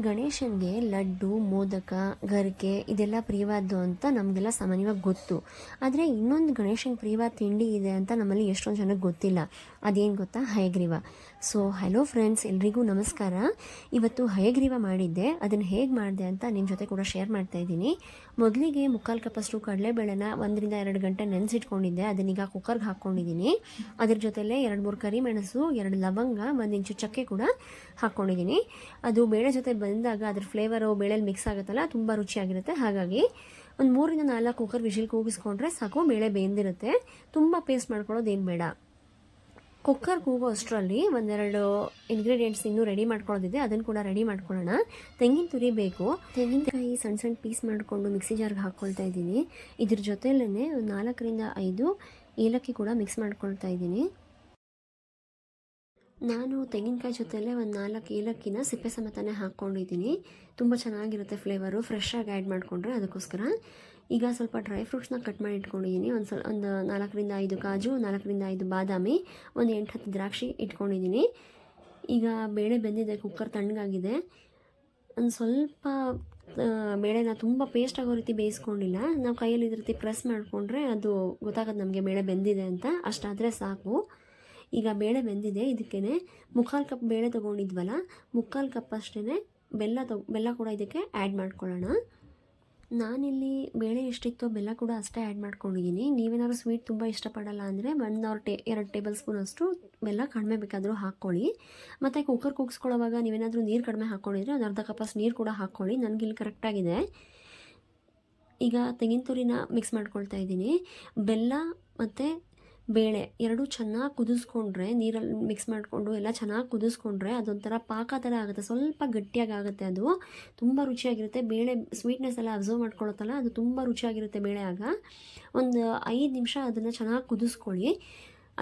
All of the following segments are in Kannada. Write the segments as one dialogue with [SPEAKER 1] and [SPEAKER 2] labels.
[SPEAKER 1] ಗಣೇಶನಿಗೆ ಲಡ್ಡು, ಮೋದಕ, ಗರಿಕೆ ಇದೆಲ್ಲ ಪ್ರಿಯವಾದ್ದು ಅಂತ ನಮಗೆಲ್ಲ ಸಾಮಾನ್ಯವಾಗಿ ಗೊತ್ತು. ಆದರೆ ಇನ್ನೊಂದು ಗಣೇಶನಿಗೆ ಪ್ರಿಯವಾದ ತಿಂಡಿ ಇದೆ ಅಂತ ನಮ್ಮಲ್ಲಿ ಎಷ್ಟೊಂದು ಜನಕ್ಕೆ ಗೊತ್ತಿಲ್ಲ. ಅದೇನು ಗೊತ್ತಾ? ಹಯಗ್ರೀವ. ಸೊ ಹಲೋ ಫ್ರೆಂಡ್ಸ್, ಎಲ್ರಿಗೂ ನಮಸ್ಕಾರ. ಇವತ್ತು ಹಯಗ್ರೀವ ಮಾಡಿದ್ದೆ. ಅದನ್ನು ಹೇಗೆ ಮಾಡಿದೆ ಅಂತ ನಿಮ್ಮ ಜೊತೆ ಕೂಡ ಶೇರ್ ಮಾಡ್ತಾ ಇದ್ದೀನಿ. ಮೊದಲಿಗೆ 3/4 ಕಪ್ಪಷ್ಟು ಕಡಲೆಬೇಳೆನ 1 ರಿಂದ 2 ಗಂಟೆ ನೆನೆಸಿಟ್ಕೊಂಡಿದ್ದೆ. ಅದನ್ನೀಗ ಕುಕ್ಕರ್ಗೆ ಹಾಕ್ಕೊಂಡಿದ್ದೀನಿ. ಅದ್ರ ಜೊತೆಲೇ 2-3 ಕರಿಮೆಣಸು, 2 ಲವಂಗ, 1 ಇಂಚು ಚಕ್ಕೆ ಕೂಡ ಹಾಕ್ಕೊಂಡಿದ್ದೀನಿ. ಅದು ಬೇಳೆ ಜೊತೆ ಬಂದಾಗ ಅದ್ರ ಫ್ಲೇವರು ಬೇಳೆಲಿ ಮಿಕ್ಸ್ ಆಗುತ್ತಲ್ಲ, ತುಂಬ ರುಚಿಯಾಗಿರುತ್ತೆ. ಹಾಗಾಗಿ ಒಂದು 3 ರಿಂದ 4 ಕುಕ್ಕರ್ ವಿಷಿಲ್ ಕೂಗಿಸ್ಕೊಂಡ್ರೆ ಸಾಕು, ಬೇಳೆ ಬೆಂದಿರುತ್ತೆ. ತುಂಬ ಪೇಸ್ಟ್ ಮಾಡ್ಕೊಳ್ಳೋದೇನು ಬೇಡ. ಕುಕ್ಕರ್ ಕೂಗೋ ಅಷ್ಟರಲ್ಲಿ ಒಂದೆರಡು ಇಂಗ್ರೀಡಿಯೆಂಟ್ಸ್ ಇನ್ನೂ ರೆಡಿ ಮಾಡ್ಕೊಳ್ಳೋದಿದೆ, ಅದನ್ನು ಕೂಡ ರೆಡಿ ಮಾಡ್ಕೊಳ್ಳೋಣ. ತೆಂಗಿನ ತುರಿ ಬೇಕು. ತೆಂಗಿನಕಾಯಿ ಸಣ್ಣ ಸಣ್ಣ ಪೀಸ್ ಮಾಡಿಕೊಂಡು ಮಿಕ್ಸಿ ಜಾರ್ಗೆ ಹಾಕ್ಕೊಳ್ತಾ ಇದ್ದೀನಿ. ಇದ್ರ ಜೊತೆಲೇ 4 ರಿಂದ 5 ಏಲಕ್ಕಿ ಕೂಡ ಮಿಕ್ಸ್ ಮಾಡ್ಕೊಳ್ತಾ ಇದ್ದೀನಿ. ನಾನು ತೆಂಗಿನಕಾಯಿ ಜೊತೆಲೇ ಒಂದು 4 ಏಲಕ್ಕಿನ ಸಿಪ್ಪೆ ಸಮೇತನೇ ಹಾಕ್ಕೊಂಡಿದ್ದೀನಿ. ತುಂಬ ಚೆನ್ನಾಗಿರುತ್ತೆ ಫ್ಲೇವರು, ಫ್ರೆಶ್ಶಾಗಿ ಆ್ಯಡ್ ಮಾಡಿಕೊಂಡ್ರೆ. ಅದಕ್ಕೋಸ್ಕರ ಈಗ ಸ್ವಲ್ಪ ಡ್ರೈ ಫ್ರೂಟ್ಸ್ನ ಕಟ್ ಮಾಡಿ ಇಟ್ಕೊಂಡಿದ್ದೀನಿ. ಒಂದು 4 ರಿಂದ 5 ಕಾಜು, 4 ರಿಂದ 5 ಬಾದಾಮಿ, ಒಂದು 8-10 ದ್ರಾಕ್ಷಿ ಇಟ್ಕೊಂಡಿದ್ದೀನಿ. ಈಗ ಬೇಳೆ ಬೆಂದಿದೆ, ಕುಕ್ಕರ್ ತಣ್ಣಗಾಗಿದೆ. ಒಂದು ಸ್ವಲ್ಪ ಬೇಳೆನ ತುಂಬ ಪೇಸ್ಟ್ ಆಗೋ ರೀತಿ ಬೇಯಿಸ್ಕೊಂಡಿಲ್ಲ. ನಾವು ಕೈಯಲ್ಲಿ ಇದ್ರ ರೀತಿ ಪ್ರೆಸ್ ಮಾಡಿಕೊಂಡ್ರೆ ಅದು ಗೊತ್ತಾಗೋದು ನಮಗೆ ಬೇಳೆ ಬೆಂದಿದೆ ಅಂತ. ಅಷ್ಟಾದರೆ ಸಾಕು. ಈಗ ಬೇಳೆ ಬೆಂದಿದೆ. ಇದಕ್ಕೇ 3/4 ಕಪ್ ಬೇಳೆ ತೊಗೊಂಡಿದ್ವಲ್ಲ, 3/4 ಕಪ್ ಅಷ್ಟೇ ಬೆಲ್ಲ ಕೂಡ ಇದಕ್ಕೆ ಆ್ಯಡ್ ಮಾಡ್ಕೊಳ್ಳೋಣ. ನಾನಿಲ್ಲಿ ಬೇಳೆ ಎಷ್ಟಿತ್ತೋ ಬೆಲ್ಲ ಕೂಡ ಅಷ್ಟೇ ಆ್ಯಡ್ ಮಾಡ್ಕೊಂಡಿದ್ದೀನಿ. ನೀವೇನಾದ್ರು ಸ್ವೀಟ್ ತುಂಬ ಇಷ್ಟಪಡಲ್ಲ ಅಂದರೆ 1 or 2 ಟೇಬಲ್ ಸ್ಪೂನ್ ಅಷ್ಟು ಬೆಲ್ಲ ಕಡಿಮೆ ಬೇಕಾದರೂ ಹಾಕ್ಕೊಳ್ಳಿ. ಮತ್ತು ಕುಕ್ಕರ್ ಕೂಗಿಸ್ಕೊಳ್ಳೋವಾಗ ನೀವೇನಾದರೂ ನೀರು ಕಡಿಮೆ ಹಾಕ್ಕೊಂಡಿದ್ರೆ ಒಂದು ಅರ್ಧ ಕಪ್ಪಷ್ಟು ನೀರು ಕೂಡ ಹಾಕ್ಕೊಳ್ಳಿ. ನನಗಿಲ್ಲಿ ಕರೆಕ್ಟಾಗಿದೆ. ಈಗ ತೆಂಗಿನ ತುರಿನ ಮಿಕ್ಸ್ ಮಾಡ್ಕೊಳ್ತಾ ಇದ್ದೀನಿ. ಬೆಲ್ಲ ಮತ್ತು ಬೇಳೆ ಎರಡೂ ಚೆನ್ನಾಗಿ ಕುದಿಸ್ಕೊಂಡ್ರೆ, ನೀರಲ್ಲಿ ಮಿಕ್ಸ್ ಮಾಡಿಕೊಂಡು ಎಲ್ಲ ಚೆನ್ನಾಗಿ ಕುದಿಸ್ಕೊಂಡ್ರೆ ಅದೊಂಥರ ಪಾಕ ಥರ ಆಗುತ್ತೆ. ಸ್ವಲ್ಪ ಗಟ್ಟಿಯಾಗಿ ಆಗುತ್ತೆ. ಅದು ತುಂಬ ರುಚಿಯಾಗಿರುತ್ತೆ. ಬೇಳೆ ಸ್ವೀಟ್ನೆಸ್ ಎಲ್ಲ ಅಬ್ಸರ್ವ್ ಮಾಡ್ಕೊಳ್ಳುತ್ತಲ್ಲ, ಅದು ತುಂಬ ರುಚಿಯಾಗಿರುತ್ತೆ ಬೇಳೆ. ಆಗ ಒಂದು 5 ನಿಮಿಷ ಅದನ್ನು ಚೆನ್ನಾಗಿ ಕುದಿಸ್ಕೊಳ್ಳಿ.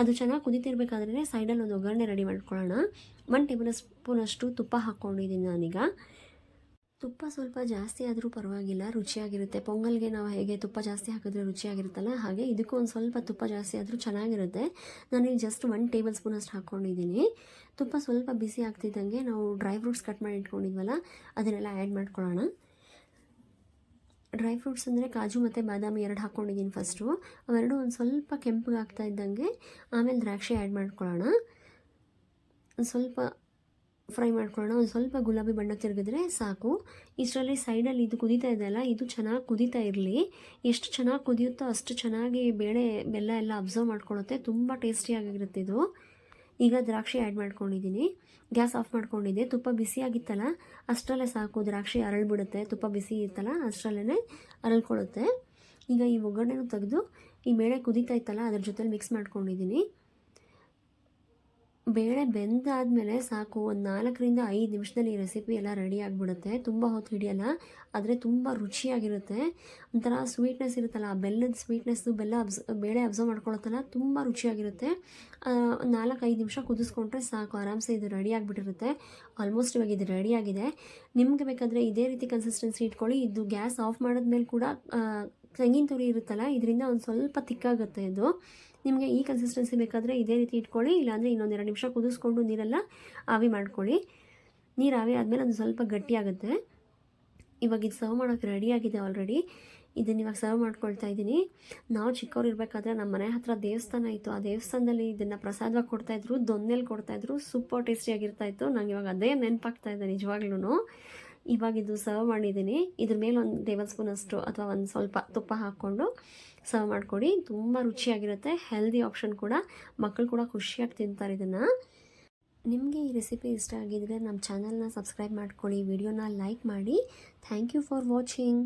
[SPEAKER 1] ಅದು ಚೆನ್ನಾಗಿ ಕುದಿತಿರ್ಬೇಕಾದ್ರೆ ಸೈಡಲ್ಲಿ ಒಂದು ಒಗ್ಗರಣೆ ರೆಡಿ ಮಾಡ್ಕೊಳ್ಳೋಣ. 1 ಟೇಬಲ್ ಸ್ಪೂನಷ್ಟು ತುಪ್ಪ ಹಾಕ್ಕೊಂಡಿದ್ದೀನಿ ನಾನೀಗ. ತುಪ್ಪ ಸ್ವಲ್ಪ ಜಾಸ್ತಿ ಆದರೂ ಪರವಾಗಿಲ್ಲ, ರುಚಿಯಾಗಿರುತ್ತೆ. ಪೊಂಗಲ್ಗೆ ನಾವು ಹೇಗೆ ತುಪ್ಪ ಜಾಸ್ತಿ ಹಾಕಿದ್ರೆ ರುಚಿಯಾಗಿರುತ್ತಲ್ಲ, ಹಾಗೆ ಇದಕ್ಕೂ ಒಂದು ಸ್ವಲ್ಪ ತುಪ್ಪ ಜಾಸ್ತಿ ಆದರೂ ಚೆನ್ನಾಗಿರುತ್ತೆ. ನಾನೀಗ ಜಸ್ಟ್ 1 ಟೇಬಲ್ ಸ್ಪೂನಷ್ಟು ಹಾಕ್ಕೊಂಡಿದ್ದೀನಿ. ತುಪ್ಪ ಸ್ವಲ್ಪ ಬಿಸಿ ಆಗ್ತಿದ್ದಂಗೆ ನಾವು ಡ್ರೈ ಫ್ರೂಟ್ಸ್ ಕಟ್ ಮಾಡಿ ಇಟ್ಕೊಂಡಿದ್ವಲ್ಲ, ಅದನ್ನೆಲ್ಲ ಆ್ಯಡ್ ಮಾಡ್ಕೊಳ್ಳೋಣ. ಡ್ರೈ ಫ್ರೂಟ್ಸ್ ಅಂದರೆ ಕಾಜು ಮತ್ತು ಬಾದಾಮಿ 2 ಹಾಕ್ಕೊಂಡಿದ್ದೀನಿ ಫಸ್ಟು. ಅವೆರಡು ಒಂದು ಸ್ವಲ್ಪ ಕೆಂಪಗೆ ಆಗ್ತಾ ಇದ್ದಂಗೆ ಆಮೇಲೆ ದ್ರಾಕ್ಷಿ ಆ್ಯಡ್ ಮಾಡ್ಕೊಳ್ಳೋಣ. ಒಂದು ಸ್ವಲ್ಪ ಫ್ರೈ ಮಾಡ್ಕೊಳ್ಳೋಣ. ಒಂದು ಸ್ವಲ್ಪ ಗುಲಾಬಿ ಬಣ್ಣ ತಿರುಗಿದ್ರೆ ಸಾಕು. ಇಷ್ಟರಲ್ಲಿ ಸೈಡಲ್ಲಿ ಇದು ಕುದೀತಾ ಇದೆಯಲ್ಲ, ಇದು ಚೆನ್ನಾಗಿ ಕುದೀತಾ ಇರಲಿ. ಎಷ್ಟು ಚೆನ್ನಾಗಿ ಕುದಿಯುತ್ತೋ ಅಷ್ಟು ಚೆನ್ನಾಗಿ ಬೇಳೆ ಬೆಲ್ಲ ಎಲ್ಲ ಅಬ್ಸರ್ವ್ ಮಾಡ್ಕೊಳ್ಳುತ್ತೆ. ತುಂಬ ಟೇಸ್ಟಿಯಾಗಿರುತ್ತೆ ಇದು. ಈಗ ದ್ರಾಕ್ಷಿ ಆ್ಯಡ್ ಮಾಡ್ಕೊಂಡಿದ್ದೀನಿ. ಗ್ಯಾಸ್ ಆಫ್ ಮಾಡ್ಕೊಂಡಿದ್ದೆ. ತುಪ್ಪ ಬಿಸಿಯಾಗಿತ್ತಲ್ಲ, ಅಷ್ಟರಲ್ಲೇ ಸಾಕು. ದ್ರಾಕ್ಷಿ ಅರಳ್ಬಿಡುತ್ತೆ. ತುಪ್ಪ ಬಿಸಿ ಇತ್ತಲ್ಲ ಅಷ್ಟರಲ್ಲೇ ಅರಳ್ಕೊಳ್ಳುತ್ತೆ. ಈಗ ಈ ಒಗ್ಗರಣೆನೂ ತೆಗೆದು ಈ ಬೇಳೆ ಕುದೀತಾ ಇತ್ತಲ್ಲ ಅದ್ರ ಜೊತೆಲಿ ಮಿಕ್ಸ್ ಮಾಡ್ಕೊಂಡಿದ್ದೀನಿ. ಬೇಳೆ ಬೆಂದಾದಮೇಲೆ ಸಾಕು, ಒಂದು 4 ರಿಂದ 5 ನಿಮಿಷದಲ್ಲಿ ಈ ರೆಸಿಪಿ ಎಲ್ಲ ರೆಡಿ ಆಗಿಬಿಡುತ್ತೆ. ತುಂಬ ಹೊತ್ತು ಹಿಡಿಯಲ್ಲ, ಆದರೆ ತುಂಬ ರುಚಿಯಾಗಿರುತ್ತೆ. ಒಂಥರ ಸ್ವೀಟ್ನೆಸ್ ಇರುತ್ತಲ್ಲ, ಆ ಬೆಲ್ಲದ ಸ್ವೀಟ್ನೆಸ್ಸು ಬೇಳೆ ಅಬ್ಸರ್ವ್ ಮಾಡ್ಕೊಳುತ್ತಲ್ಲ, ತುಂಬ ರುಚಿಯಾಗಿರುತ್ತೆ. 4-5 ನಿಮಿಷ ಕುದಿಸ್ಕೊಂಡ್ರೆ ಸಾಕು, ಆರಾಮ್ಸೆ ಇದು ರೆಡಿ ಆಗಿಬಿಟ್ಟಿರುತ್ತೆ. ಆಲ್ಮೋಸ್ಟ್ ಇವಾಗ ಇದು ರೆಡಿಯಾಗಿದೆ. ನಿಮಗೆ ಬೇಕಾದರೆ ಇದೇ ರೀತಿ ಕನ್ಸಿಸ್ಟೆನ್ಸಿ ಇಟ್ಕೊಳ್ಳಿ. ಇದು ಗ್ಯಾಸ್ ಆಫ್ ಮಾಡಿದ್ಮೇಲೆ ಕೂಡ ತೆಂಗಿನ ತುರಿ ಇರುತ್ತಲ್ಲ, ಇದರಿಂದ ಒಂದು ಸ್ವಲ್ಪ ತಿಕ್ಕಾಗುತ್ತೆ ಇದು. ನಿಮಗೆ ಈ ಕನ್ಸಿಸ್ಟೆನ್ಸಿ ಬೇಕಾದರೆ ಇದೇ ರೀತಿ ಇಟ್ಕೊಳ್ಳಿ, ಇಲ್ಲಾಂದರೆ ಇನ್ನೊಂದು 2 ನಿಮಿಷ ಕುದಿಸ್ಕೊಂಡು ನೀರೆಲ್ಲ ಆವಿ ಮಾಡ್ಕೊಳ್ಳಿ. ನೀರು ಆವಿ ಆದಮೇಲೆ ಅದು ಸ್ವಲ್ಪ ಗಟ್ಟಿಯಾಗುತ್ತೆ. ಇವಾಗ ಇದು ಸರ್ವ್ ಮಾಡೋಕ್ಕೆ ರೆಡಿಯಾಗಿದೆ ಆಲ್ರೆಡಿ. ಇದನ್ನು ಇವಾಗ ಸರ್ವ್ ಮಾಡ್ಕೊಳ್ತಾ ಇದ್ದೀನಿ. ನಾವು ಚಿಕ್ಕವ್ರು ಇರಬೇಕಾದ್ರೆ ನಮ್ಮ ಮನೆ ಹತ್ರ ದೇವಸ್ಥಾನ ಇತ್ತು. ಆ ದೇವಸ್ಥಾನದಲ್ಲಿ ಇದನ್ನು ಪ್ರಸಾದವಾಗಿ ಕೊಡ್ತಾಯಿದ್ರು, ದೊನ್ನೆಲ್ಲಿ ಕೊಡ್ತಾಯಿದ್ರು. ಸೂಪರ್ ಟೇಸ್ಟಿಯಾಗಿರ್ತಾಯಿತ್ತು. ನಂಗೆ ಇವಾಗ ಅದೇ ನೆನಪಾಗ್ತಾ ಇದೆ ನಿಜವಾಗ್ಲೂ. ಇವಾಗ ಇದು ಸರ್ವ್ ಮಾಡಿದ್ದೀನಿ. ಇದ್ರ ಮೇಲೆ 1 ಟೇಬಲ್ ಸ್ಪೂನಷ್ಟು ಅಥವಾ ಒಂದು ಸ್ವಲ್ಪ ತುಪ್ಪ ಹಾಕ್ಕೊಂಡು ಸರ್ವ್ ಮಾಡಿಕೊಡಿ. ತುಂಬ ರುಚಿಯಾಗಿರುತ್ತೆ. ಹೆಲ್ದಿ ಆಪ್ಷನ್ ಕೂಡ, ಮಕ್ಕಳು ಕೂಡ ಖುಷಿಯಾಗಿ ತಿಂತಾರೆ ಇದನ್ನು. ನಿಮಗೆ ಈ ರೆಸಿಪಿ ಇಷ್ಟ ಆಗಿದ್ದರೆ ನಮ್ಮ ಚಾನಲ್ನ ಸಬ್ಸ್ಕ್ರೈಬ್ ಮಾಡ್ಕೊಳ್ಳಿ, ವಿಡಿಯೋನ ಲೈಕ್ ಮಾಡಿ. Thank you for watching.